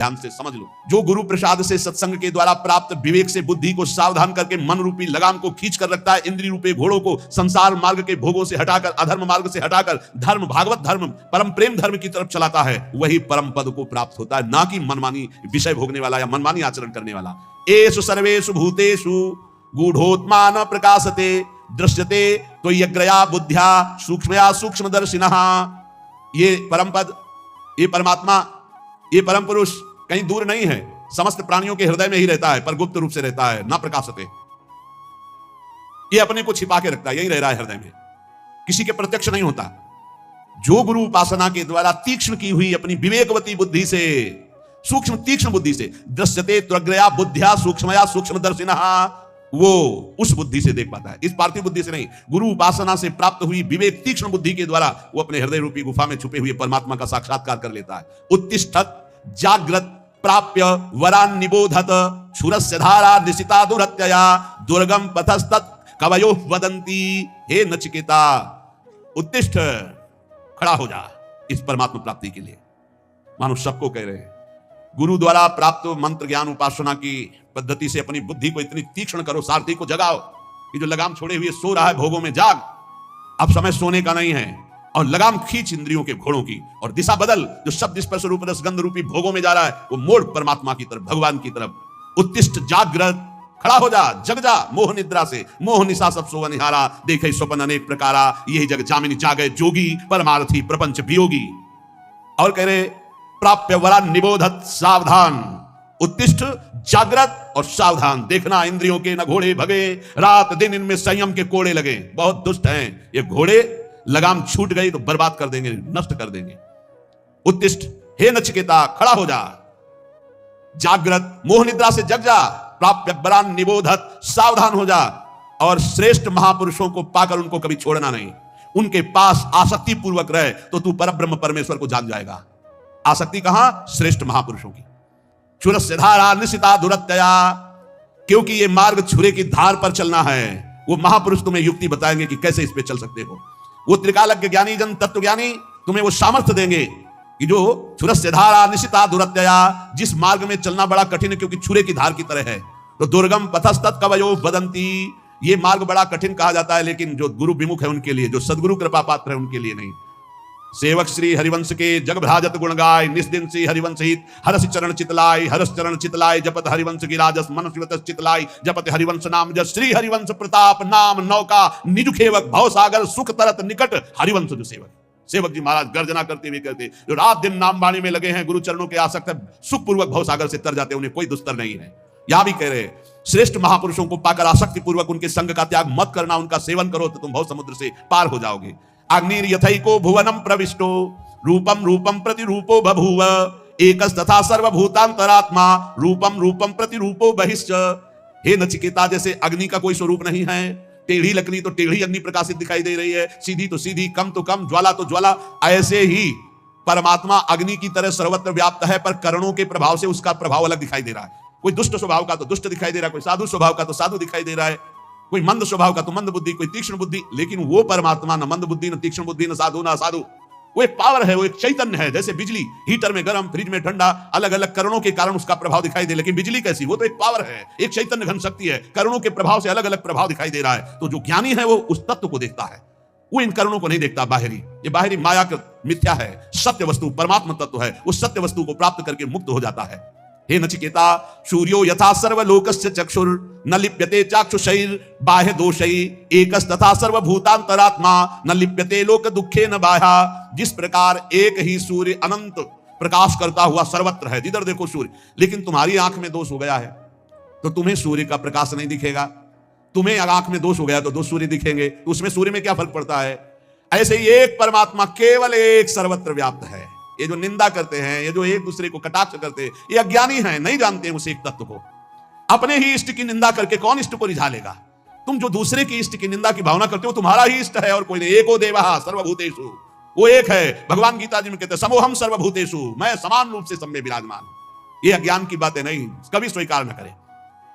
ध्यान से समझ लो, जो गुरु प्रसाद से सत्संग के द्वारा प्राप्त विवेक से बुद्धि को सावधान करके मन रूपी लगाम को खींच कर रखता है, इंद्रिय रूपी घोड़ों को संसार मार्ग के भोगों से हटाकर, अधर्म मार्ग से हटाकर धर्म, भागवत धर्म, परम प्रेम धर्म की तरफ चलाता है, वही परम पद को प्राप्त होता है, ना कि मनमानी विषय भोगने वाला या मनमानी आचरण करने वाला। एषु सर्वेषु भूतेषु गूढ़ोत्मान प्रकाशते दृश्यते तो यज्ञया बुद्ध्या सूक्ष्मया सूक्ष्मदर्शिनः। ये परम पद, ये परमात्मा, ये परम पुरुष कहीं दूर नहीं है, समस्त प्राणियों के हृदय में ही रहता है, पर गुप्त रूप से रहता है, ना प्रकाशते। ये अपने को छिपा के रखता है, यही रह रहा है हृदय में, किसी के प्रत्यक्ष नहीं होता। जो गुरु उपासना के द्वारा तीक्ष्ण की हुई अपनी विवेकवती बुद्धि से, सूक्ष्म तीक्ष्ण बुद्धि से, दृश्यते त्वग्रया बुद्ध्या सूक्ष्मया सूक्ष्मदर्शिनः, वो उस बुद्धि से देख पाता है, इस पार्थिव बुद्धि से नहीं। गुरु उपासना से प्राप्त हुई विवेक तीक्ष्ण बुद्धि के द्वारा वो अपने हृदय रूपी गुफा में छुपे हुए परमात्मा का साक्षात्कार कर लेता है। उत्तिष्ठत जाग्रत प्राप्य वरान निबोधत क्षुरस्य धारा निशिता दुरत्यया दुर्गम पथस्तत् कवयो वदंती। हे नचिकेता, उत्तिष्ठ, खड़ा हो जा इस परमात्मा प्राप्ति के लिए। मानो सबको कह रहे हैं, गुरु द्वारा प्राप्त मंत्र ज्ञान उपासना की पद्धति से अपनी बुद्धि को इतनी तीक्ष्ण करो, सारथी को जगाओ कि जो लगाम छोड़े हुए सो रहा है भोगों में, जाग, अब समय सोने का नहीं है, और लगाम खींच इंद्रियों के घोड़ों की, और दिशा बदल, जो शब्द स्पर्श रूप रस गंध रूपी भोगों में जा रहा है वो मोड़ परमात्मा की तरफ, भगवान की तरफ। उत्तिष्ठ जागृत, खड़ा हो जा, जग जा मोह निद्रा से, मोह निशा सब सोवन निहारा, देखे स्वप्न अनेक प्रकारा, यही जग जामिनी जागे जोगी, परमार्थी प्रपंच वियोगी। और कह रहे प्राप्य वरा निबोधत, सावधान, उत्तिष्ठ जागृत और सावधान, देखना इंद्रियों के न घोड़े भगे, रात दिन इनमें संयम के कोड़े लगे, बहुत दुष्ट हैं ये घोड़े, लगाम छूट गई तो बर्बाद कर देंगे, नष्ट कर देंगे। उत्तिष्ठ, हे नचिकेता, खड़ा हो जा, जागृत, मोह निद्रा से जग जा, प्राप्य बरान निबोधत, सावधान हो जा, और श्रेष्ठ महापुरुषों को पाकर उनको कभी छोड़ना नहीं, उनके पास आसक्ति पूर्वक रहे तो तू परब्रह्म परमेश्वर को जान जाएगा। आसक्ति कहां? श्रेष्ठ महापुरुषों की। क्षुरस्य धारा निशिता दुरत्यया, क्योंकि ये मार्ग छुरे की धार पर चलना है। वो महापुरुष तुम्हें युक्ति बताएंगे कि कैसे इस पे चल सकते हो। वो त्रिकालज्ञ ज्ञानी जन तत्व ज्ञानी तुम्हें वो सामर्थ्य देंगे कि जो क्षुरस्य धारा निशिता दुरत्यया, जिस मार्ग में चलना बड़ा कठिन है क्योंकि छुरे की धार की तरह है, तो दुर्गम पथस्तत् कवयो वदंती, ये मार्ग बड़ा कठिन कहा जाता है, लेकिन जो गुरु विमुख है उनके लिए, जो सदगुरु कृपा पात्र है उनके लिए नहीं। सेवक श्री हरिवंश के जग भ्राजत गुण गाय, निस्दिन से हरिवंश हित हरस चरण चितलाय, हरस चरण चितलाय जपत हरिवंश की राजस, मन शिवत चितलाय जपत हरिवंश नाम जस, श्री हरिवंश प्रताप नाम नौका निजु खेवक, भव सागर सुख तरत निकट हरिवंश जो सेवक। सेवक जी महाराज गर्जना करते हुए कहते, जो रात दिन नाम वाणी में लगे हैं, गुरु चरणों के आसक्त है, सुख पूर्वक भव सागर से तर जाते हैं, उन्हें कोई दुस्तर नहीं है। यहां भी कह रहे श्रेष्ठ महापुरुषों को पाकर आसक्ति पूर्वक उनके संग का त्याग मत करना, उनका सेवन करो तो तुम भव समुद्र से पार हो जाओगे। अग्निर यथैको भुवनम प्रविष्टो रूपम रूपम प्रतिरूपो बभूव, एकस तथा सर्वभूतांतरात्मा रूपम रूपम प्रतिरूपो बहिश्च। हे नचिकेता, जैसे अग्नि का कोई स्वरूप नहीं है, टेढ़ी लकड़ी तो टेढ़ी अग्नि प्रकाशित दिखाई दे रही है, सीधी तो सीधी, कम तो कम, ज्वाला तो ज्वाला, ऐसे ही परमात्मा अग्नि की तरह सर्वत्र व्याप्त है, पर करणों के प्रभाव से उसका प्रभाव अलग दिखाई दे रहा है। कोई दुष्ट स्वभाव का तो दुष्ट दिखाई दे रहा है, कोई साधु स्वभाव का तो साधु दिखाई दे रहा है, कोई मंद स्वभाव का तो मंद बुद्धि, कोई तीक्ष्ण बुद्धि, लेकिन वो परमात्मा न मंद बुद्धि, न तीक्ष्ण बुद्धि, न साधु, न असाधु, वो एक पावर है, वो एक चैतन्य है। जैसे बिजली, हीटर में गर्म, फ्रिज में ठंडा, अलग अलग करणों के कारण उसका प्रभाव दिखाई दे, लेकिन बिजली कैसी? वो तो एक पावर है, एक चैतन्य घन शक्ति है, करणों के प्रभाव से अलग अलग प्रभाव दिखाई दे रहा है। तो जो ज्ञानी है वो उस तत्व को देखता है, वो इन करणों को नहीं देखता बाहरी। ये बाहरी माया का मिथ्या है, सत्य वस्तु परमात्मा तत्व है, उस सत्य वस्तु को प्राप्त करके मुक्त हो जाता है। हे नचिकेता, सूर्यो यथा सर्वलोकस्य चक्षुर न लिप्यते चाक्षुषैर बाह्य दोषै, एकस तथा सर्वभूतांतरात्मा न लिप्यते लोक दुखे न बाह्या। जिस प्रकार एक ही सूर्य अनंत प्रकाश करता हुआ सर्वत्र है, जिधर देखो सूर्य, लेकिन तुम्हारी आंख में दोष हो गया है तो तुम्हें सूर्य का प्रकाश नहीं दिखेगा। तुम्हें आंख में दोष हो गया तो दो सूर्य दिखेंगे, तो उसमें सूर्य में क्या फर्क पड़ता है? ऐसे ही एक परमात्मा केवल एक सर्वत्र व्याप्त है। ये जो निंदा करते हैं, ये जो एक दूसरे को कटाक्ष करते हैं, ये अज्ञानी हैं, नहीं जानते हैं उस एक तत्व को। अपने ही इष्ट की निंदा करके कौन इष्ट को रिझा लेगा? तुम जो दूसरे की इष्ट की निंदा की भावना करते हो, तुम्हारा ही इष्ट है और कोई नहीं। एको देवः सर्वभूतेषु, वो एक है। भगवान गीता जी में कहते हैं समोहम सर्वभूतेषु, मैं समान रूप से सब में विराजमान। ये अज्ञान की बातें नहीं, कभी स्वीकार न करें।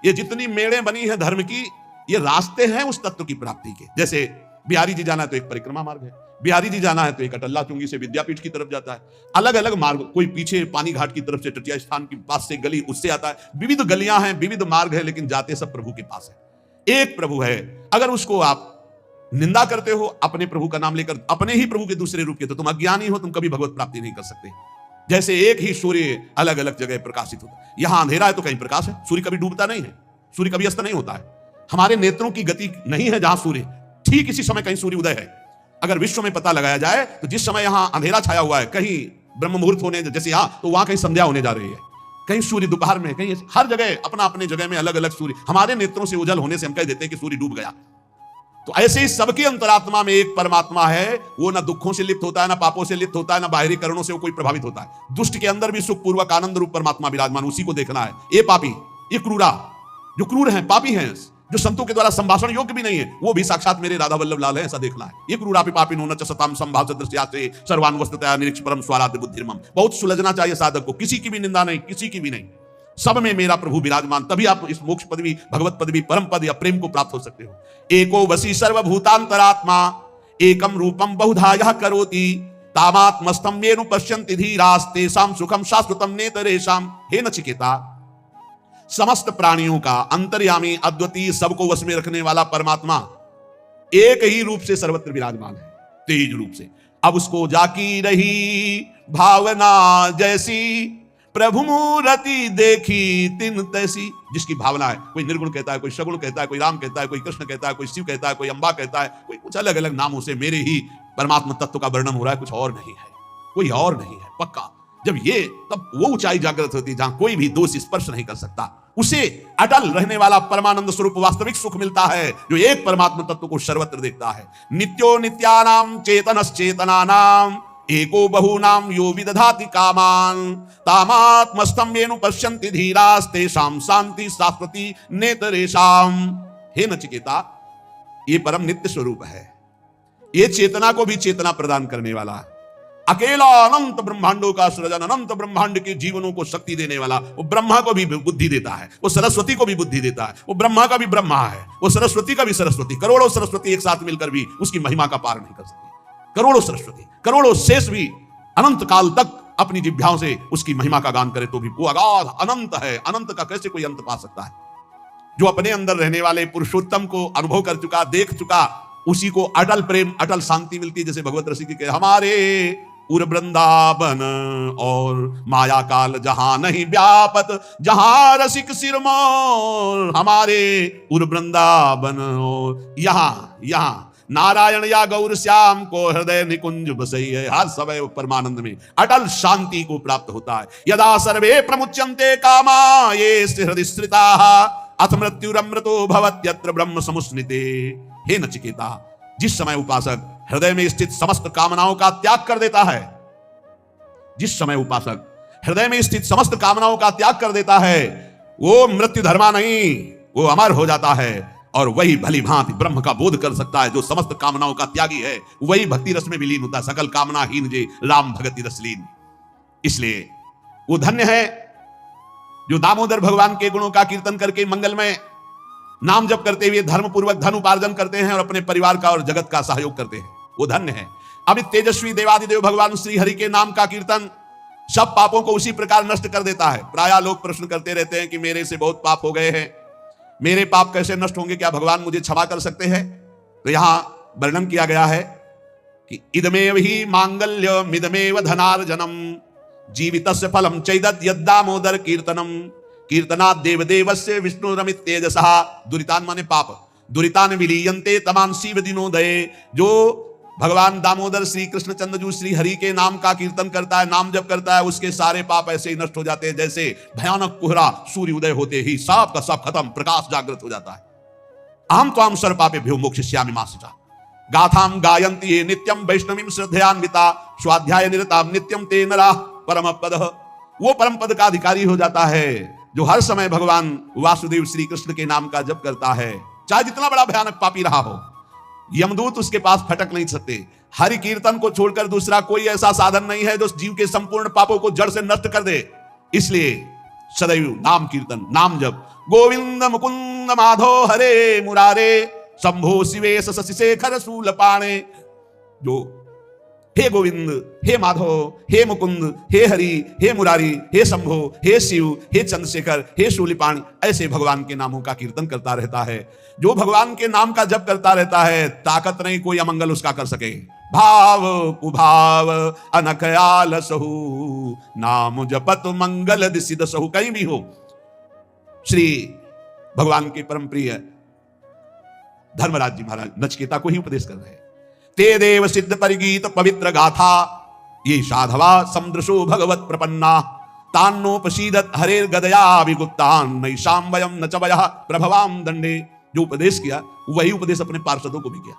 ये जितनी मेड़ें बनी है धर्म की, ये रास्ते हैं उस तत्व की प्राप्ति के। जैसे बिहारी जी जाना तो एक परिक्रमा मार्ग है, बिहारी जी जाना है तो एक अटल्ला चुंगी से विद्यापीठ की तरफ जाता है, अलग अलग मार्ग, कोई पीछे पानी घाट की तरफ से टटिया स्थान के पास से गली उससे आता है, विविध गलियां हैं, विविध मार्ग है, लेकिन जाते सब प्रभु के पास है। एक प्रभु है, अगर उसको आप निंदा करते हो अपने प्रभु का नाम लेकर, अपने ही प्रभु के दूसरे रूप के, तो तुम अज्ञानी हो, तुम कभी भगवत प्राप्ति नहीं कर सकते। जैसे एक ही सूर्य अलग अलग जगह प्रकाशित होता है, यहां अंधेरा है तो कहीं प्रकाश है, सूर्य कभी डूबता नहीं है, सूर्य कभी अस्त नहीं होता है। हमारे नेत्रों की गति नहीं है जहां सूर्य, ठीक इसी समय कहीं सूर्य उदय है। अगर विश्व में पता लगाया जाए तो जिस समय यहां अंधेरा छाया हुआ है, कहीं ब्रह्म मुहूर्त होने जैसे यहां, तो वहां कहीं संध्या होने जा रही है, कहीं सूर्य दोपहर में, कहीं हर जगह अपना अपने जगह में अलग अलग सूर्य। हमारे नेत्रों से उजल होने से हम कह देते हैं कि सूर्य डूब गया। तो ऐसे ही सबके अंतरात्मा में एक परमात्मा है, वो ना दुखों से लिप्त होता है, ना पापों से लिप्त होता है, ना बाहरी करणों से वो कोई प्रभावित होता है। दुष्ट के अंदर भी सुखपूर्वक आनंद रूप परमात्मा विराजमान, उसी को देखना है। ये पापी, ये क्रूरा, जो क्रूर हैं, पापी हैं, जो संतों के द्वारा संभाषण योग्य भी नहीं है, वो भी साक्षात मेरे राधा वल्लभ लाल है, ऐसा देखना है। ये क्रूरापि पापी नो न च सताम संभाव सदृश्यासे सर्वान वस्तुतया निरीक्ष परम स्वारात बुद्धिर्मम। बहुत सुलझना चाहिए साधक को, किसी की भी निंदा नहीं, किसी की भी नहीं, सब में मेरा प्रभु विराजमान, तभी आप इस मोक्ष पदवी, भगवत पदवी, परम पद या प्रेम को प्राप्त हो सकते हो। एको वसी सर्वभूतांतरात्मा एकम रूपम बहुधा यह करोति तामात्मस्तम येनु पश्यन्ति धीरास्तेषां सुखम शाश्वतम नेतरेषां। हे नचिकेता, समस्त प्राणियों का अंतर्यामी, अद्वितीय, सबको वश में रखने वाला परमात्मा एक ही रूप से सर्वत्र विराजमान है, तेज रूप से। अब उसको जाकी रही भावना जैसी, प्रभु मूर्ति देखी तिन तैसी। जिसकी भावना है, कोई निर्गुण कहता है, कोई सगुण कहता है, कोई राम कहता है, कोई कृष्ण कहता है, कोई शिव कहता है, कोई अंबा कहता है, कोई कुछ अलग अलग नामों से मेरे ही परमात्मा तत्व का वर्णन हो रहा है, कुछ और नहीं है, कोई और नहीं है पक्का। जब ये, तब वो ऊंचाई जागृत होती है जहां कोई भी दोष स्पर्श नहीं कर सकता, उसे अटल रहने वाला परमानंद स्वरूप वास्तविक सुख मिलता है, जो एक परमात्मा तत्व को सर्वत्र देखता है। नित्यो नित्यानाम चेतनश्चेतनानाम एको बहुनाम यो विदधाति कामान तामात्मस्तम येनु पश्यन्ति धीरास्तेषां शांति शाश्वती नेतरेषां। हे नचिकेता, ये परम नित्य स्वरूप है, ये चेतना को भी चेतना प्रदान करने वाला है, अकेला अनंत ब्रह्मांडों का सृजन, अनंत ब्रह्मांड के जीवनों को शक्ति देने वाला, वो ब्रह्मा को भी बुद्धि देता है, वो सरस्वती को भी बुद्धि देता है, वो ब्रह्मा का भी ब्रह्मा है, वो सरस्वती का भी सरस्वती। करोड़ों सरस्वती एक साथ मिलकर भी उसकी महिमा का पार नहीं कर सकती। करोड़ों सरस्वती, करोड़ों शेष भी अनंत काल तक अपनी जिह्वाओं से उसकी महिमा का गान करे तो भी वो अगाध अनंत है, अनंत का कैसे कोई अंत पा सकता है। जो अपने अंदर रहने वाले पुरुषोत्तम को अनुभव कर चुका, देख चुका, उसी को अटल प्रेम, अटल शांति मिलती है। जैसे भगवत रसिक के हमारे उर वृंदावन और माया काल जहां नहीं व्यापत, जहां रसिक सिरमौर, हमारे उर वृंदावन और यहाँ नारायण या गौर श्याम को हृदय निकुंज बसई है। हर समय परमानंद में अटल शांति को प्राप्त होता है। यदा सर्वे प्रमुच्यन्ते कामा ये हृदय स्थिताः अथ मृत्युरमृतो भवत्यत्र ब्रह्म समुस्निते। हे नचिकेता, जिस समय उपासक हृदय में स्थित समस्त कामनाओं का त्याग कर देता है, जिस समय उपासक हृदय में स्थित समस्त कामनाओं का त्याग कर देता है, वो मृत्यु धर्मा नहीं, वो अमर हो जाता है। और वही भली भांति ब्रह्म का बोध कर सकता है। जो समस्त कामनाओं का त्यागी है, वही भक्ति रस में विलीन होता है। सकल कामनाहीन जे राम भगति रसलीन। इसलिए वो धन्य है जो दामोदर भगवान के गुणों का कीर्तन करके मंगलमय नाम जप करते हुए धर्म पूर्वक धन उपार्जन करते हैं और अपने परिवार का और जगत का सहयोग करते हैं, वो धन्य है। अब तेजस्वी देवादिदेव भगवान श्री हरि के नाम का कीर्तन सब पापों को उसी प्रकार नष्ट कर देता है। प्रायः लोग प्रश्न करते रहते हैं कि मेरे से बहुत पाप हो गए हैं, मेरे पाप कैसे नष्ट होंगे, क्या भगवान मुझे क्षमा कर सकते हैं? तो यहां वर्णन किया गया है कि इदमेव ही मांगल्य मिदमेव धनार्जनम जीवितस्य फलम चैदत् यद्दामोदर कीर्तनम कीर्तनात् देवदेवस्य विष्णुरमित तेजसः। दुरितान माने पाप, दुरितान विलीयन्ते तमाम शिव दिनोदये। जो भगवान दामोदर श्री कृष्ण चंद्रजू श्री हरि के नाम का कीर्तन करता है, नाम जप करता है, उसके सारे पाप ऐसे ही नष्ट हो जाते हैं जैसे भयानक कोहरा सूर्य उदय होते ही सब का सब खत्म, प्रकाश जागृत हो जाता है। अहम त्वां सर्वपापेभ्यो मोक्षयिष्यामि मा शुचा। गाथाम गायन्ति ये नित्यम वैष्णवीं श्रद्धयान्विता स्वाध्याय निरताम नित्यम ते नराः परम पद। वो परम पद का अधिकारी हो जाता है जो हर समय भगवान वासुदेव श्री कृष्ण के नाम का जप करता है, चाहे जितना बड़ा भयानक पापी रहा हो। यमदूत उसके पास फटक नहीं सकते। हरि कीर्तन को छोड़कर दूसरा कोई ऐसा साधन नहीं है जो जीव के संपूर्ण पापों को जड़ से नष्ट कर दे। इसलिए सदैव नाम कीर्तन, नाम जप। गोविंद मुकुंद माधो हरे मुरारे शंभो शिवेश शशिशेखर शूलपाणे। जो हे गोविंद, हे माधव, हे मुकुंद, हे हरि, हे मुरारी, हे शंभो, हे शिव, हे चंद्रशेखर, हे शूलिपाणी, ऐसे भगवान के नामों का कीर्तन करता रहता है। जो भगवान के नाम का जप करता रहता है, ताकत नहीं कोई अमंगल उसका कर सके। भाव कुभाव अनखयाल सहु, नाम जपत मंगल दिसिद सहु। कहीं भी हो, श्री भगवान के परम प्रिय धर्मराज जी महाराज नचिकेता को ही उपदेश कर रहे हैं। ते देव सिद्ध परिगीत पवित्र गाथा, ये साधवा समुद्रशो भगवत प्रपन्ना, तान्नोपसीदत हरेर गदया विगुप्तान, नैषाम वयम न च वयः प्रभवाम दंडे। जो उपदेश किया वही उपदेश अपने पार्षदों को भी किया।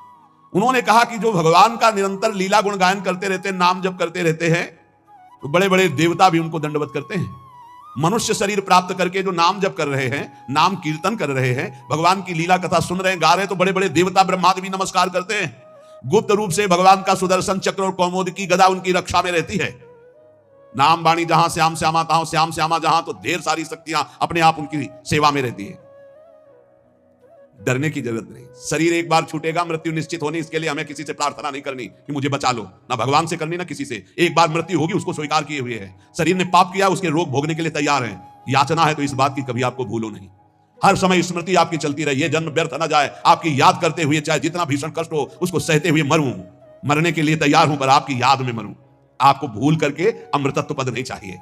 उन्होंने कहा कि जो भगवान का निरंतर लीला गुण गायन करते रहते हैं, नाम जप करते रहते हैं, तो बड़े बड़े देवता भी उनको दंडवत करते हैं। मनुष्य शरीर प्राप्त करके जो नाम जप कर रहे हैं, नाम कीर्तन कर रहे हैं, भगवान की लीला कथा सुन रहे हैं, गा रहे हैं, तो बड़े बड़े देवता ब्रह्मादि भी नमस्कार करते हैं। गुप्त रूप से भगवान का सुदर्शन चक्र और कौमोद की गदा उनकी रक्षा में रहती है। नाम वाणी जहां श्याम श्यामा तहां श्याम श्यामा जहां, तो ढेर सारी शक्तियां अपने आप उनकी सेवा में रहती है। डरने की जरूरत नहीं। शरीर एक बार छूटेगा, मृत्यु निश्चित होनी, इसके लिए हमें किसी से प्रार्थना नहीं करनी कि मुझे बचा लो, ना भगवान से करनी ना किसी से। एक बार मृत्यु होगी, उसको स्वीकार किए हुए है। शरीर ने पाप किया, उसके रोग भोगने के लिए तैयार है। याचना है तो इस बात की कभी आपको भूलो नहीं। हर समय स्मृति आपकी चलती रही, ये जन्म व्यर्थ न जाए, आपकी याद करते हुए, चाहे जितना भीषण कष्ट हो उसको सहते हुए मरूं। मरने के लिए तैयार हूं, पर आपकी याद में मरूं। आपको भूल करके अमृतत्व पद नहीं चाहिए।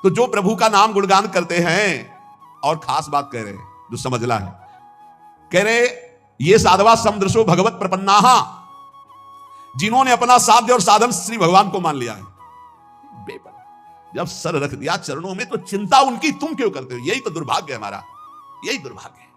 तो जो प्रभु का नाम गुणगान करते हैं, और खास बात कह रहे हैं जो समझला है, कह रहे ये साधवा समदृशो भगवत प्रपन्नाहा, जिन्होंने अपना साध्य और साधन श्री भगवान को मान लिया है। जब सर रख दिया चरणों में, तो चिंता उनकी तुम क्यों करते हो? यही तो दुर्भाग्य है हमारा, यही दुर्भाग्य है।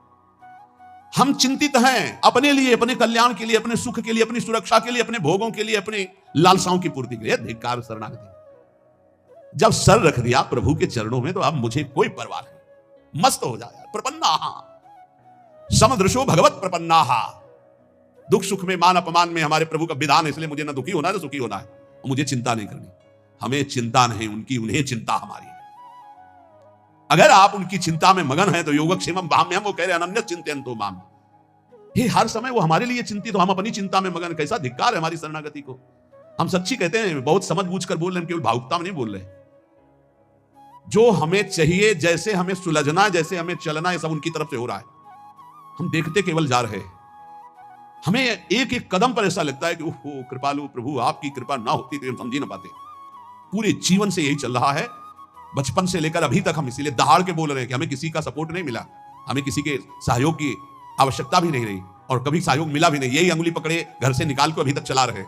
हम चिंतित हैं अपने लिए, अपने कल्याण के लिए, अपने सुख के लिए, अपनी सुरक्षा के लिए, अपने भोगों के लिए, अपने लालसाओं की पूर्ति के लिए। धिक्कार शरणागति। जब सर रख दिया प्रभु के चरणों में, तो अब मुझे कोई परवाह नहीं, मस्त हो जाए। प्रपन्ना समदृशो भगवत प्रपन्ना, दुख सुख में, मान अपमान में हमारे प्रभु का विधान है, इसलिए मुझे ना दुखी होना है ना सुखी होना है, और मुझे चिंता नहीं करनी। हमें चिंता नहीं उनकी, उन्हें चिंता हमारी है। अगर आप उनकी चिंता में मगन हैं, तो योगक्षेमम भाम्यहम, वो कह रहे अनन्य चिंतयन्तो माम। ये हर समय वो हमारे लिए चिंतित, तो हम अपनी चिंता में मगन। कैसा धिक्कार है हमारी शरणागति को। हम सच्ची कहते हैं, बहुत समझ बूझ कर बोल रहे हैं, केवल भावुकता में नहीं बोल रहे। जो हमें चाहिए, जैसे हमें सुलझना है, जैसे हमें चलना है, सब उनकी तरफ से हो रहा है। हम देखते केवल जा रहे हैं। हमें एक एक कदम पर ऐसा लगता है कि ओहो कृपालु प्रभु, आपकी कृपा ना होती तो हम समझ ही ना पाते। पूरे जीवन से यही चल रहा है, बचपन से लेकर अभी तक हम इसीलिए दहाड़ के बोल रहे हैं कि हमें किसी का सपोर्ट नहीं मिला, हमें किसी के सहयोग की आवश्यकता भी नहीं रही, और कभी सहयोग मिला भी नहीं। यही अंगुली पकड़े घर से निकाल को अभी तक चला रहे।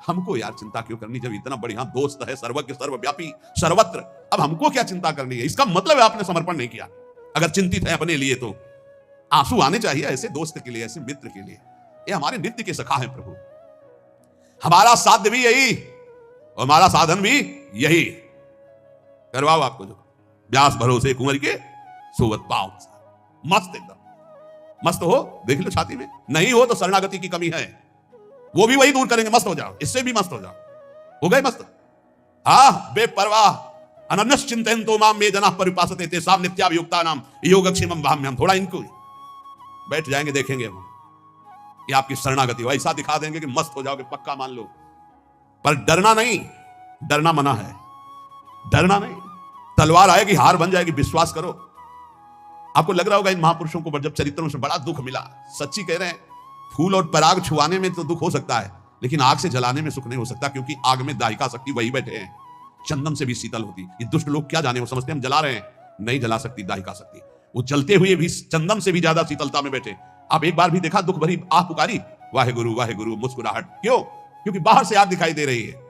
हमको यार चिंता क्यों करनी, जब इतना बढ़िया दोस्त है, सर्वज्ञ सर्वव्यापी सर्वत्र। अब हमको क्या चिंता करनी है? इसका मतलब है आपने समर्पण नहीं किया। अगर चिंतित है अपने लिए, तो आंसू आने चाहिए ऐसे दोस्त के लिए, ऐसे मित्र के लिए। ये हमारे नित्य के सखा है प्रभु। हमारा साध्य भी यही और हमारा साधन भी यही। करवाओ आपको जो व्यास भरोसे कुंवर के सोवत पाओ, मस्त एकदम मस्त हो, देख लो छाती में। नहीं हो तो शरणागति की कमी है, वो भी वही दूर करेंगे। मस्त हो जाओ, इससे भी मस्त हो जाओ। हो गए मस्त, हाँ बेपरवाह। अनन्यस चिंतयन्तो माम ये जना परिपासते तेषां नित्याभियुक्ता नाम योगक्षेमम भाम्यहम। थोड़ा इनको बैठ जाएंगे, देखेंगे हम, ये आपकी शरणागति ऐसा दिखा देंगे कि मस्त हो जाओगे, पक्का मान लो। पर डरना नहीं, डरना मना है, डरना नहीं। तलवार आएगी, हार बन जाएगी, विश्वास करो। आपको लग रहा होगा इन महापुरुषों को जब चरित्रों से बड़ा दुख मिला, सच्ची कह रहे हैं। फूल और पराग छुआने में तो दुख हो सकता है, लेकिन आग से जलाने में सुख नहीं हो सकता, क्योंकि आग में दाहिका शक्ति वही बैठे हैं। चंदन से भी शीतल होती। ये दुष्ट लोग क्या जाने, वो समझते हैं हम जला रहे हैं, नहीं जला सकती दाहिका शक्ति। वो जलते हुए भी चंदन से भी ज्यादा शीतलता में बैठे। आप एक बार भी देखा दुख भरी आह पुकारी, वाहे गुरु मुस्कुराहट। क्यों? क्योंकि बाहर से आग दिखाई दे रही है।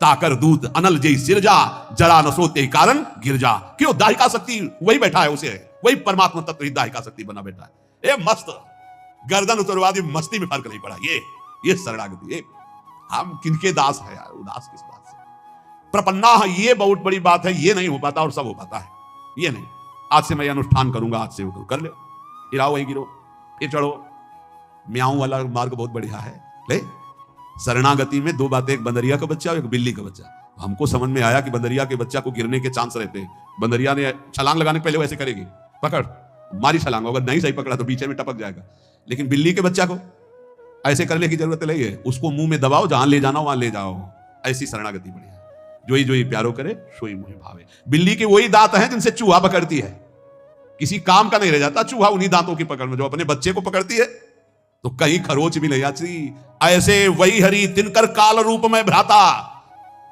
ताकर दूत अनल जय सिरजा, जरा न सोते कारण गिरजा। क्यों? दाहिका शक्ति वही बैठा है, उसे वही परमात्मा तत्व ही दाहिका शक्ति बना बैठा है। ये मस्त गर्दन उतरवादी मस्ती में फर्क नहीं पड़ा। ये शरणागति। ये हम किनके दास है यार, उदास किस बात से? प्रपन्ना है, ये बहुत बड़ी बात है। ये नहीं हो पाता और सब हो पाता है। ये नहीं, आज से मैं अनुष्ठान करूंगा, आज से वो कर लो, गिराओ वही गिरो, फिर चढ़ो। म्याऊं वाला मार्ग बहुत बढ़िया है। ले शरणागति में दो बातें, एक बंदरिया का बच्चा और एक बिल्ली का बच्चा। हमको समझ में आया कि बंदरिया के बच्चा को गिरने के चांस रहते हैं। बंदरिया ने छलांग लगाने के पहले वैसे करेगी, पकड़ मारी छलांग, अगर नहीं सही पकड़ा तो बीच में टपक जाएगा। लेकिन बिल्ली के बच्चा को ऐसे करने की जरूरत नहीं है, उसको मुंह में दबाओ, जहां ले जाना वहां ले जाओ। ऐसी शरणागति बढ़िया। जो ही प्यारो करे सोई मोहि भावे। बिल्ली के वही दांत हैं जिनसे चूहा पकड़ती है, किसी काम का नहीं रह जाता चूहा उन्हीं दांतों की पकड़ में। जो अपने बच्चे को पकड़ती है तो कहीं खरोच भी नहीं आती। ऐसे वही हरि तिनकर काल रूप में भ्राता।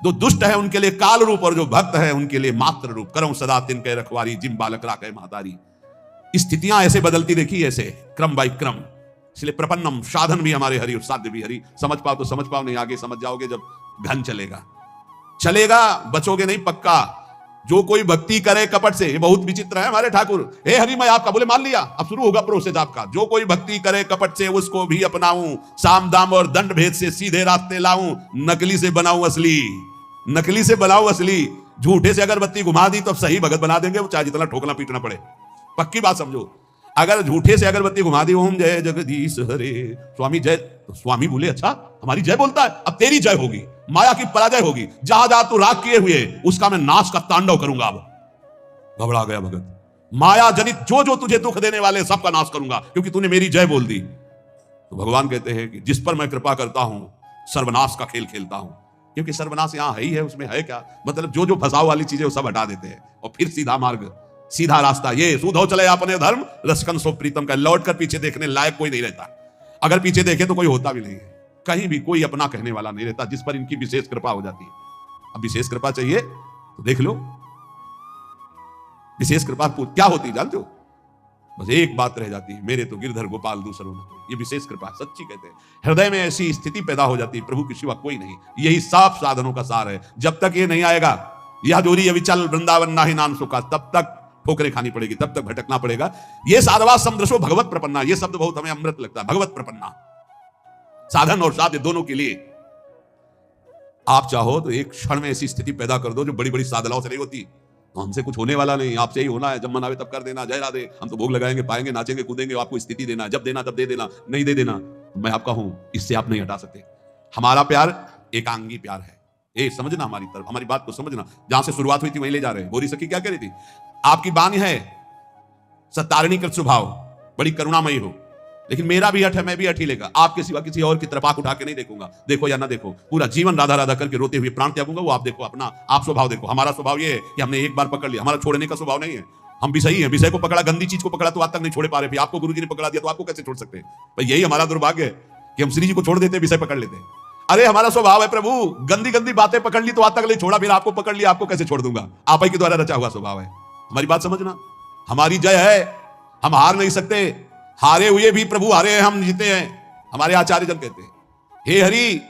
जो दुष्ट है उनके लिए काल रूप और जो भक्त है उनके लिए मात्र रूप। करऊं सदा तिनके रखवारी जिम बालक राखे महतारी। स्थितियां ऐसे बदलती देखी, ऐसे क्रम बाई क्रम। इसलिए प्रपन्नम, साधन भी हमारे हरि और साध्य भी हरि। समझ पाओ तो समझ पाओ, नहीं आगे समझ जाओगे जब घन चलेगा बचोगे नहीं पक्का। जो कोई भक्ति करे कपट से, ये बहुत विचित्र है हमारे ठाकुर। हे हरि मैं आपका, बोले मान लिया, अब शुरू होगा प्रोसेस आपका। जो कोई भक्ति करे कपट से उसको भी अपनाऊं, साम दाम और दंड भेद से सीधे रास्ते लाऊं, नकली से बनाऊं असली, नकली से बनाऊं असली। झूठे से अगरबत्ती घुमा दी तो अब सही भगत बना देंगे, वो चाहे जितना ठोकना पीटना पड़े। पक्की बात समझो। अगर झूठे से अगरबत्ती घुमा दी, ओम जय जगदीश हरे स्वामी जय, तो स्वामी बोले अच्छा हमारी जय बोलता है, अब तेरी जय होगी, माया की पराजय होगी। जहां जहां तू राग किए हुए उसका मैं नाश का तांडव करूंगा। अब घबरा गया भगत। माया जनित जो जो तुझे दुख देने वाले सबका नाश करूंगा, क्योंकि तूने मेरी जय बोल दी। तो भगवान कहते हैं कि जिस पर मैं कृपा करता हूं सर्वनाश का खेल खेलता हूं। क्योंकि सर्वनाश यहां है ही है, उसमें है क्या, मतलब जो जो फंसाव वाली चीजें वो सब हटा देते हैं और फिर सीधा मार्ग, सीधा रास्ता। ये सुधो चले अपने धर्म रसकन सो प्रीतम का। लौट कर पीछे देखने लायक कोई नहीं रहता। अगर पीछे देखे तो कोई होता भी नहीं है, कहीं भी कोई अपना कहने वाला नहीं रहता, जिस पर इनकी विशेष कृपा हो जाती है। अब विशेष कृपा चाहिए तो देख लो, विशेष कृपा क्या होती जानते हो? बस एक बात रह जाती है, मेरे तो गिरधर गोपाल दूसरों ने। ये विशेष कृपा सच्ची कहते हैं। हृदय में ऐसी स्थिति पैदा हो जाती है, प्रभु के सिवा कोई नहीं। यही साफ साधनों का सार है। जब तक ये नहीं आएगा, यह दूरी अविचल वृंदावन नाहि नाम सुखा, तब तक ठोकरें खानी पड़ेगी, तब तक भटकना पड़ेगा। ये साधवा समदृशो भगवत प्रपन्ना, ये शब्द बहुत हमें अमृत लगता है। भगवत प्रपन्ना, साधन और साध्य दोनों के लिए। आप चाहो तो एक क्षण में ऐसी स्थिति पैदा कर दो जो बड़ी बड़ी साधनाओं से नहीं होती। तो हमसे कुछ होने वाला नहीं, आपसे ही होना है। जब मन आवे तब कर देना, जय राधे। हम तो भोग लगाएंगे, पाएंगे, नाचेंगे, कूदेंगे। आपको स्थिति देना, जब देना तब दे देना, नहीं दे देना मैं आपका हूं, इससे आप नहीं हटा सकते। हमारा प्यार एकांगी प्यार है। ये समझना, हमारी तरफ, हमारी बात को समझना। जहां से शुरुआत हुई थी वहीं ले जा रहे हैं। गौरी सखी क्या कह रही थी? आपकी बानी है सत्तारिणीकृत स्वभाव, बड़ी करुणामयी हो, लेकिन मेरा भी हठ है, मैं भी हठ ही लेगा। आपके सिवा किसी और की तरफ आंख उठा के नहीं देखूंगा। देखो या ना देखो, पूरा जीवन राधा राधा करके रोते हुए प्राण त्यागूंगा। वो आप देखो, अपना आप स्वभाव देखो। हमारा स्वभाव ये है कि हमने एक बार पकड़ लिया, हमारा छोड़ने का स्वभाव नहीं है। हम भी सही है, विषय को पकड़ा, गंदी चीज को पकड़ा तो आज तक नहीं छोड़े पा रहे। आपको गुरुजी ने पकड़ा दिया तो आपको कैसे छोड़ सकते हैं? भाई यही हमारा दुर्भाग्य है कि हम श्री जी को छोड़ देते, विषय पकड़ लेते। अरे हमारा स्वभाव है प्रभु, गंदी गंदी बातें पकड़ ली तो आज तक नहीं छोड़ा, फिर आपको पकड़ लिया, आपको कैसे छोड़ दूंगा? आप ही के द्वारा रचा हुआ स्वभाव है। हमारी बात समझना। हमारी जय है, हम हार नहीं सकते। हारे हुए भी प्रभु हारे हैं, हम जीते हैं। हमारे आचार्य जन कहते हैं, हे हरि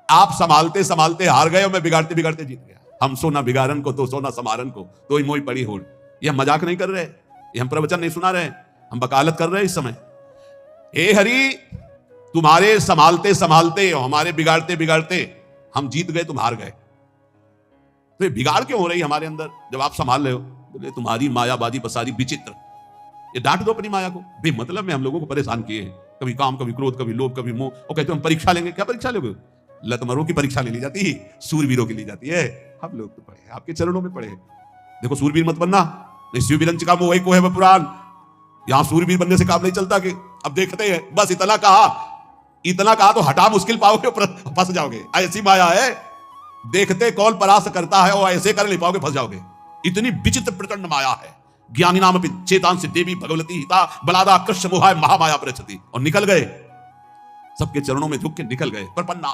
आप संभालते संभालते हार गए और मैं बिगाड़ते बिगाड़ते जीत गया। हम सोना बिगाड़न को तो सोना समारन को, तो ही मोई पड़ी होड़। ये हम मजाक नहीं कर रहे, ये हम प्रवचन नहीं सुना रहे, हम वकालत कर रहे हैं इस समय। हे हरि तुम्हारे संभालते संभालते और हमारे बिगाड़ते बिगाड़ते हम जीत गए, तुम हार गए। तो बिगाड़ क्यों हो रही हमारे अंदर जब आप संभाल रहे हो? बोले तुम्हारी मायाबादी बसारी विचित्र। ये डांट दो अपनी माया को। बेमतलब में हम लोगों को परेशान किए हैं, कभी काम, कभी क्रोध, कभी लोभ, कभी मोह। और कहते हो हम परीक्षा लेंगे। क्या परीक्षा लोगे? लतमरों की परीक्षा ले ली जाती है, सूरवीरों की ली जाती है। हम लोग तो पढ़े, आपके चरणों में पढ़े। देखो सूरवीर मत बनना, नहीं शिवविरंच का मोह को है वह पुराण। यहां सूरवीर बनने से काम नहीं चलता। कि अब देखते हैं, बस इतना कहा तो हटा मुश्किल पाओगे, फंस जाओगे। ऐसी माया है, देखते कौन परास्त करता है और ऐसे कर नहीं पाओगे, फंस जाओगे। इतनी विचित्र प्रचंड माया है। ज्ञानी नाम चेतान से देवी भगवती हिता बलादा कृष्ण मोहाय महामाया प्रचति। और निकल गए, सबके चरणों में झुक के निकल गए। प्रपन्ना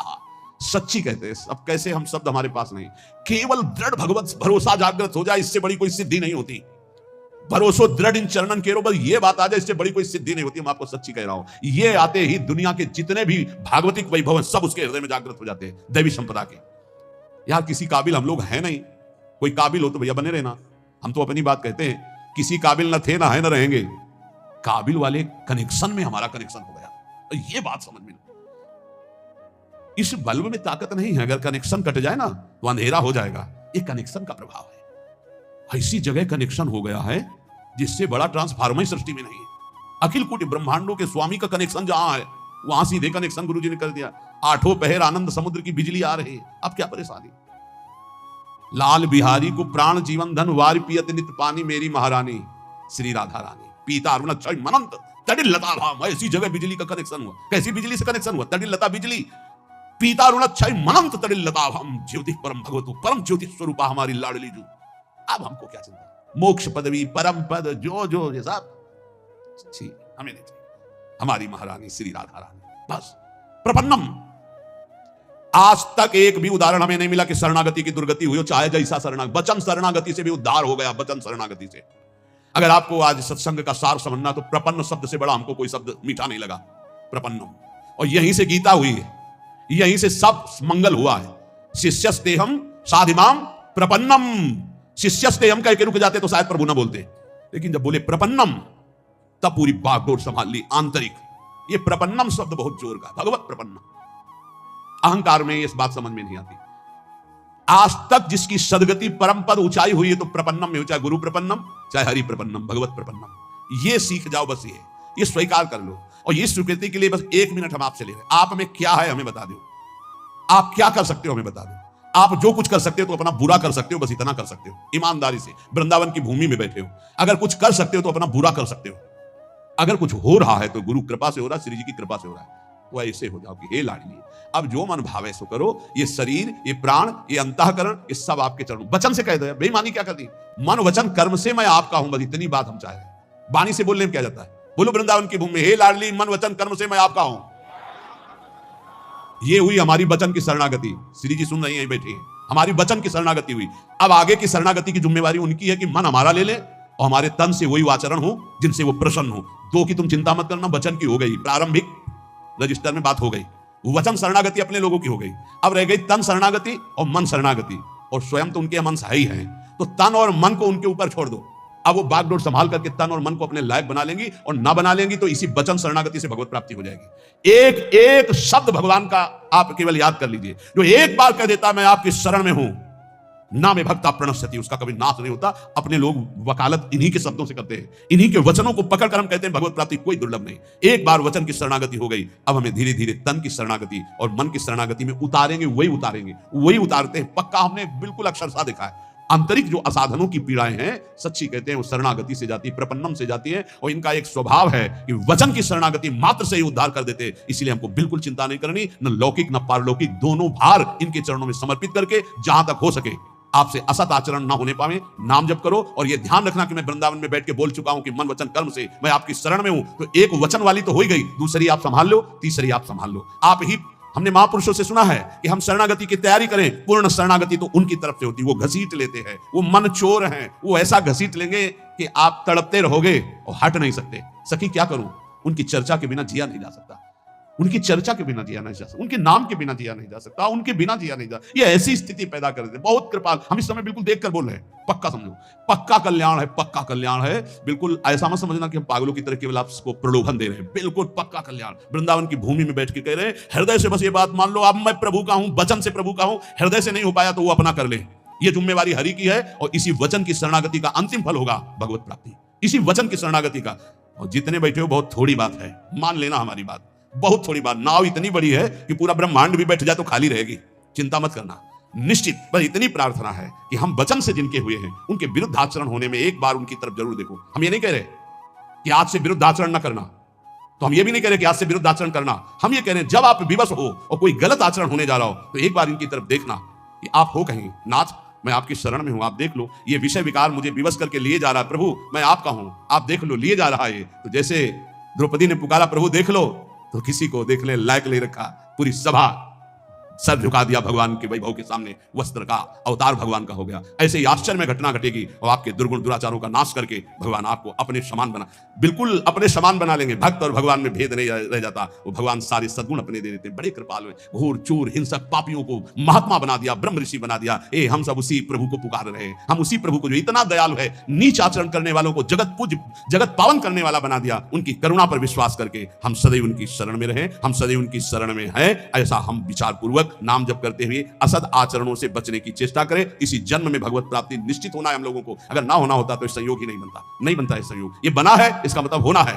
सच्ची कहते हैं। अब कैसे हम शब्द हमारे पास नहीं, केवल दृढ़ भगवत भरोसा जागृत हो जाए, इससे बड़ी कोई सिद्धि नहीं होती। भरोसो दृढ़ इन चरणन केरो, बस ये बात आ जाए, इससे बड़ी कोई सिद्धि नहीं होती। मैं आपको सच्ची कह रहा हूं। ये आते ही दुनिया के जितने भी भागवतिक वैभव हैं सब उसके हृदय में जागृत हो जाते हैं, दैवी संपदा के। यार किसी काबिल हम लोग हैं नहीं। कोई काबिल हो तो भैया बने रहना। हम तो अपनी बात कहते हैं, किसी काबिल न थे ना है न रहेंगे। काबिल वाले कनेक्शन में हमारा कनेक्शन हो गया। तो ये बात समझ में, इस बल्ब में ताकत नहीं है। अगर कनेक्शन कट जाए ना तो अंधेरा हो जाएगा। ये कनेक्शन का प्रभाव है। ऐसी जगह कनेक्शन हो गया है जिससे बड़ा ट्रांसफार्मर सृष्टि में नहीं है। अखिल कोटि ब्रह्मांडों के स्वामी का कनेक्शन जहां है वहां सीधे कनेक्शन गुरुजी ने कर दिया। आठों पहर आनंद समुद्र की बिजली आ रही है। अब क्या परेशानी? लाल बिहारी को प्राण जीवन धन वार पियत नित पानी मेरी महारानी श्री राधा रानी। पीता अरुण अक्षय मनंत तड़िल लता धाम। ऐसी जगह बिजली का कनेक्शन हुआ। कैसी बिजली से कनेक्शन हुआ? तड़िल लता बिजली। पीता ऋणच्छय मनंत तड़िल लताभ हम ज्योति परम भगवतु परम ज्योति स्वरूपा हमारी लाडली जू। अब हमको क्या चिंता, मोक्ष पदवी परम पद जो जो ये सब हमें नहीं चाहिए। हमारी महारानी श्री राधा रानी बस प्रपन्नम। आज तक एक भी उदाहरण हमें नहीं मिला कि शरणागति की दुर्गति हुई हो, चाहे जैसा शरणागति, वचन शरणागति से भी उद्धार हो गया, वचन शरणागति से। अगर आपको आज सत्संग का सार समझना तो प्रपन्न शब्द से बड़ा हमको कोई शब्द मीठा नहीं लगा, प्रपन्नम। और यहीं से गीता हुई है, यहीं से सब मंगल हुआ है। शिष्यस्तेहम साधिमाम प्रपन्नम। शिष्यस्तेहम कह के रुक जाते तो शायद प्रभु ना बोलते, लेकिन जब बोले प्रपन्नम तब पूरी बागडोर संभाल ली आंतरिक। ये प्रपन्नम शब्द बहुत जोर का, भगवत प्रपन्न। अहंकार में इस बात समझ में नहीं आती। आज तक जिसकी सदगति परम पद ऊंचाई हुई है तो प्रपन्नम में, चाहे गुरु प्रपन्नम चाहे हरि प्रपन्नम, भगवत प्रपन्नम। ये सीख जाओ, बस ये स्वीकार कर लो। और ये स्वीकृति के लिए बस 1 मिनट हम आपसे ले रहे हैं। आप में क्या है हमें बता दो, आप क्या कर सकते हो हमें बता दो। आप जो कुछ कर सकते हो तो अपना बुरा कर सकते हो, बस इतना कर सकते हो ईमानदारी से। वृंदावन की भूमि में बैठे हो, अगर कुछ कर सकते हो तो अपना बुरा कर सकते हो। अगर कुछ हो रहा है तो गुरु कृपा से हो रहा है, श्री जी की कृपा से हो रहा है, तो ऐसे हो जाओ कि हे लाडली अब जो मन भावे सो करो। ये शरीर, ये प्राण, ये अंतःकरण, ये सब आपके चरणों। वचन से कह दो, बेईमानी क्या कर दी, मन वचन कर्म से मैं आपका हूं, बस इतनी बात हम चाहे। वाणी से बोलने में क्या जाता है, बोलो वृंदावन की भूमि में हे लाडली मन वचन कर्म से मैं आपका हूं। ये हुई हमारी वचन की शरणागति। श्री जी सुन रही हैं, बैठी हैं, हमारी वचन की शरणागति हुई। अब आगे की शरणागति की जिम्मेवारी उनकी है कि मन हमारा ले ले और हमारे तन से वही आचरण हो जिनसे वो प्रसन्न हो। दो की तुम चिंता मत करना, वचन की हो गई, प्रारंभिक रजिस्टर में बात हो गई। वचन शरणागति अपने लोगों की हो गई। अब रह गई तन शरणागति और मन शरणागति, और स्वयं तो उनके मन है ही हैं, तो तन और मन को उनके ऊपर छोड़ दो। अब वो बागडोर संभाल करके तन और मन को अपने लायक बना लेंगी, और ना बना लेंगी तो इसी वचन शरणागति से भगवत प्राप्ति हो जाएगी। एक एक शब्द भगवान का आप केवल याद कर लीजिए, जो एक बार कह देता मैं आपकी शरण में हूं, ना में भक्ता प्रणश्यति, उसका कभी नाश नहीं होता। अपने लोग वकालत इन्हीं के शब्दों से करते हैं, इन्हीं के वचनों को पकड़कर हम कहते हैं भगवत प्राप्ति कोई दुर्लभ नहीं। एक बार वचन की शरणागति हो गई, अब हमें धीरे धीरे तन की शरणागति और मन की शरणागति में उतारेंगे, वही उतारते हैं। पक्का हमने बिल्कुल अक्षरशः देखा है। आंतरिक जो असाधनों की पीड़ाएं हैं, सच्ची कहते हैं वो शरणागति से जाती, प्रपन्नम से जाती है। और इनका एक स्वभाव है कि वचन की शरणागति मात्र से ही उद्धार कर देते। इसलिए हमको बिल्कुल चिंता नहीं करनी, न लौकिक न पारलौकिक, दोनों भार इनके चरणों में समर्पित करके जहां तक हो सके आपसे असत आचरण ना होने पावे, नाम जप करो। और ये ध्यान रखना कि मैं वृंदावन में बैठ के बोल चुका हूं कि मन वचन कर्म से मैं आपकी शरण में हूं, तो एक वचन वाली तो हो ही गई, दूसरी आप संभाल लो, तीसरी आप संभाल लो। आप ही, हमने महापुरुषों से सुना है कि हम शरणागति की तैयारी करें। पूर्ण शरणागति तो उनकी तरफ से होती है, वो घसीट लेते हैं, वो मन चोर हैं, वो ऐसा घसीट लेंगे कि आप तड़पते रहोगे और हट नहीं सकते। सखी क्या करूं, उनकी चर्चा के बिना जिया नहीं जा सकता, उनकी चर्चा के बिना जिया नहीं जा सकता, उनके नाम के बिना जिया नहीं जा सकता, उनके बिना जिया नहीं जा। ये ऐसी स्थिति पैदा कर देते, बहुत कृपाल। हम इस समय बिल्कुल देखकर बोल रहे हैं, पक्का समझो, पक्का कल्याण है, पक्का कल्याण है। बिल्कुल ऐसा मत समझना कि हम पागलों की तरह केवल आपको प्रलोभन दे रहे हैं, बिल्कुल पक्का कल्याण। वृंदावन की भूमि में बैठ के कह रहे हैं, हृदय से बस ये बात मान लो, अब मैं प्रभु का हूं, वचन से प्रभु का हूं। हृदय से नहीं हो पाया तो वो अपना कर ले, ये जिम्मेवारी हरि की है। और इसी वचन की शरणागति का अंतिम फल होगा भगवत प्राप्ति, इसी वचन की शरणागति का। और जितने बैठे हो बहुत थोड़ी बात है, मान लेना हमारी बात, बहुत थोड़ी बात। नाव इतनी बड़ी है कि पूरा ब्रह्मांड भी बैठ जाए तो खाली रहेगी, चिंता मत करना। निश्चित बस इतनी प्रार्थना है कि हम वचन से जिनके हुए हैं उनके विरुद्ध आचरण होने में एक बार उनकी तरफ जरूर देखो। हम ये नहीं कह रहे कि आज से विरुद्ध आचरण न करना, तो हम ये भी नहीं कह रहे कि आज से विरुद्ध आचरण करना। हम ये कह रहे हैं जब आप विवश हो और कोई गलत आचरण होने जा रहा हो तो एक बार इनकी तरफ देखना कि आप हो कहीं, नाथ मैं आपकी शरण में हूं, आप देख लो, ये विषय विकार मुझे विवश करके लिए जा रहा है, प्रभु मैं आपका हूं, आप देख लो, लिए जा रहा है। तो जैसे द्रौपदी ने पुकारा प्रभु देख लो, तो किसी को देखने लायक नहीं रखा, पूरी सभा सर झुका दिया भगवान के वैभव के सामने, वस्त्र का अवतार भगवान का हो गया। ऐसे ही आश्चर्य में घटना घटेगी और आपके दुर्गुण दुराचारों का नाश करके भगवान आपको अपने समान बना, बिल्कुल अपने समान बना लेंगे। भक्त और भगवान में भेद नहीं रह जाता, वो भगवान सारे सद्गुण अपने दे देते। बड़े कृपालु हैं, घोर चोर हिंसक पापियों को महात्मा बना दिया, ब्रह्म ऋषि बना दिया। हम सब उसी प्रभु को पुकार रहे हैं, हम उसी प्रभु को जो इतना दयालु है, नीच आचरण करने वालों को जगत पूज्य जगत पावन करने वाला बना दिया। उनकी करुणा पर विश्वास करके हम सदैव उनकी शरण में रहे, हम सदैव उनकी शरण में हैं। ऐसा हम विचार पूर्वक नाम जप करते हुए असद आचरणों से बचने की चेष्टा करें। इसी जन्म में भगवत प्राप्ति निश्चित होना है हम लोगों को। अगर ना होना होता तो संयोग ही नहीं बनता है संयोग। ये बना है इसका मतलब होना है।